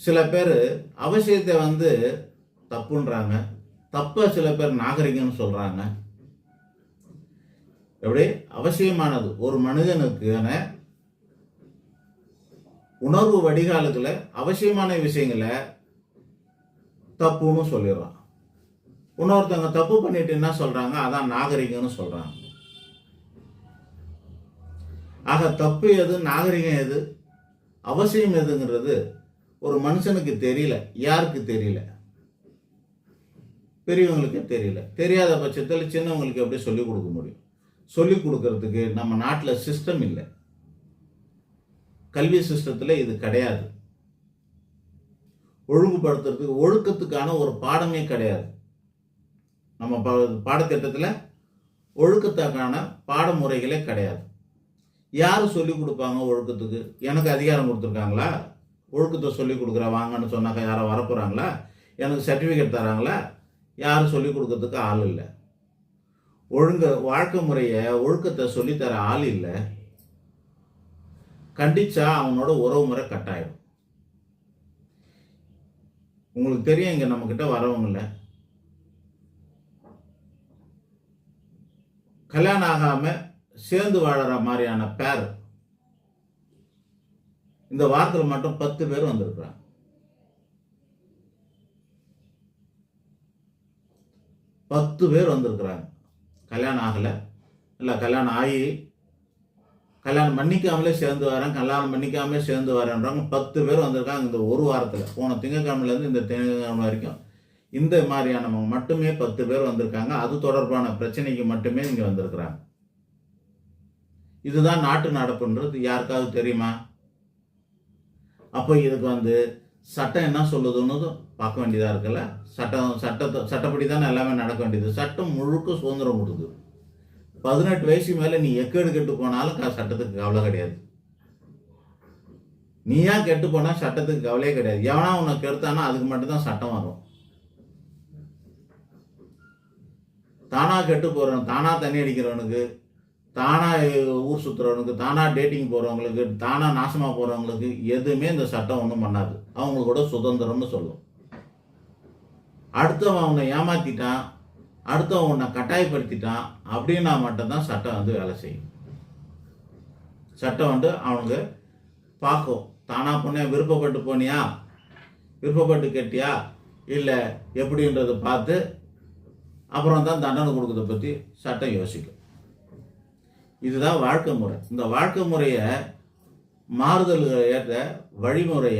சில பேர் அவசியத்தை தப்புன்றாங்க, தப்ப சில பேர் நாகரிகம்னு சொல்றாங்க. எப்படி அவசியமானது ஒரு மனிதனுக்கான உணர்வு வடிகாலுக்குள்ள அவசியமான விஷயங்களை தப்புன்னு சொல்லிடுறான். இன்னொருத்தவங்க தப்பு பண்ணிட்டு என்ன சொல்றாங்க, அதான் நாகரிகம்னு சொல்றாங்க. ஆக தப்பு எது, நாகரிகம் எது, அவசியம் எதுங்கிறது ஒரு மனுஷனுக்கு தெரியல. யாருக்கு தெரியல? பெரியவங்களுக்கு தெரியல. தெரியாத பட்சத்தில் சின்னவங்களுக்கு எப்படி சொல்லிக் கொடுக்க முடியும்? சொல்லிக் கொடுக்கறதுக்கு நம்ம நாட்டில் சிஸ்டம் இல்லை. கல்வி சிஸ்டத்தில் இது கிடையாது. ஒழுங்குபடுத்துறதுக்கு ஒழுக்கத்துக்கான ஒரு பாடமே கிடையாது. நம்ம பாடத்திட்டத்தில் ஒழுக்கத்துக்கான பாடமுறைகளே கிடையாது. யாரு சொல்லிக் கொடுப்பாங்க ஒழுக்கத்துக்கு? எனக்கு அதிகாரம் கொடுத்துருக்காங்களா? ஒழுக்கத்தை சொல்லிக் கொடுக்குற வாங்கன்னு சொன்னாக்கா யாரோ வரப்போறாங்களா? எனக்கு சர்டிஃபிகேட் தராங்களா? யாரும் சொல்லிக் கொடுக்கறதுக்கு ஆள் இல்லை. வாழ்க்கை முறையை ஒழுக்கத்தை சொல்லித்தர ஆள் இல்லை. கண்டிச்சா அவனோட உறவு முறை கட்டாயம். உங்களுக்கு தெரியும், இங்க நம்ம கிட்ட வரவங்கள கல்யாணம் ஆகாம சேர்ந்து வாழற மாதிரியான பேர் இந்த வாரத்தில் மட்டும் 10 பேர் வந்திருக்கிறாங்க. 10 பேர் வந்திருக்கிறாங்க. கல்யாணம் ஆகல, இல்லை கல்யாணம் ஆகி கல்யாணம் பண்ணிக்காமலே சேர்ந்து வரேன், கல்யாணம் பண்ணிக்காமலே சேர்ந்து வரேன்றவங்க 10 பேர் வந்திருக்காங்க இந்த ஒரு வாரத்தில். போன திங்கட்கிழமையிலேருந்து இந்த திங்கட்கிழமை வரைக்கும் இந்த மாதிரியானவங்க மட்டுமே 10 பேர் வந்திருக்காங்க. அது தொடர்பான பிரச்சனைக்கு மட்டுமே இங்கே வந்திருக்கிறாங்க. இதுதான் நாட்டு நடப்புன்றது யாருக்காவது தெரியுமா? அப்போ இதுக்கு சட்டம் என்ன சொல்லுதுன்னு பார்க்க வேண்டியதாக இருக்குல்ல. சட்டப்படி தானே எல்லாமே நடக்க வேண்டியது. சட்டம் முழுக்க சுதந்திரம் கொடுக்குது. 18 வயசு மேலே நீ எக்கேடு கெட்டு போனாலும் சட்டத்துக்கு கவலை கிடையாது. நீயா கெட்டு போனா சட்டத்துக்கு கவலையே கிடையாது. எவனா உன்னை கெடுத்தானா அதுக்கு மட்டும்தான் சட்டம் வரும். தானா கெட்டு போறவன், தானா தண்ணி அடிக்கிறவனுக்கு, தானா ஊர் சுற்றுறவனுக்கு, தானா டேட்டிங் போறவங்களுக்கு, தானா நாசமா போறவங்களுக்கு எதுவுமே இந்த சட்டம் ஒன்றும் பண்ணாது. அவங்களோட சுதந்திரம்னு சொல்லும். அடுத்தவன் அவனை ஏமாத்திட்டான், அடுத்தவன் உன்னை கட்டாயப்படுத்திட்டான் அப்படின்னா மட்டும்தான் சட்டம் வேலை செய்யும். சட்டம் அவனுக்கு பார்க்கும். தானா போனியா, விருப்பப்பட்டு போனியா, விருப்பப்பட்டு கேட்டியா, இல்லை எப்படின்றத பார்த்து அப்புறம் தான் தண்டனை கொடுக்கறத பற்றி சட்டம் யோசிக்கும். இதுதான் வாழ்க்கை முறை. இந்த வாழ்க்கை முறையை மாறுதல்களை ஏற்ற வழிமுறையை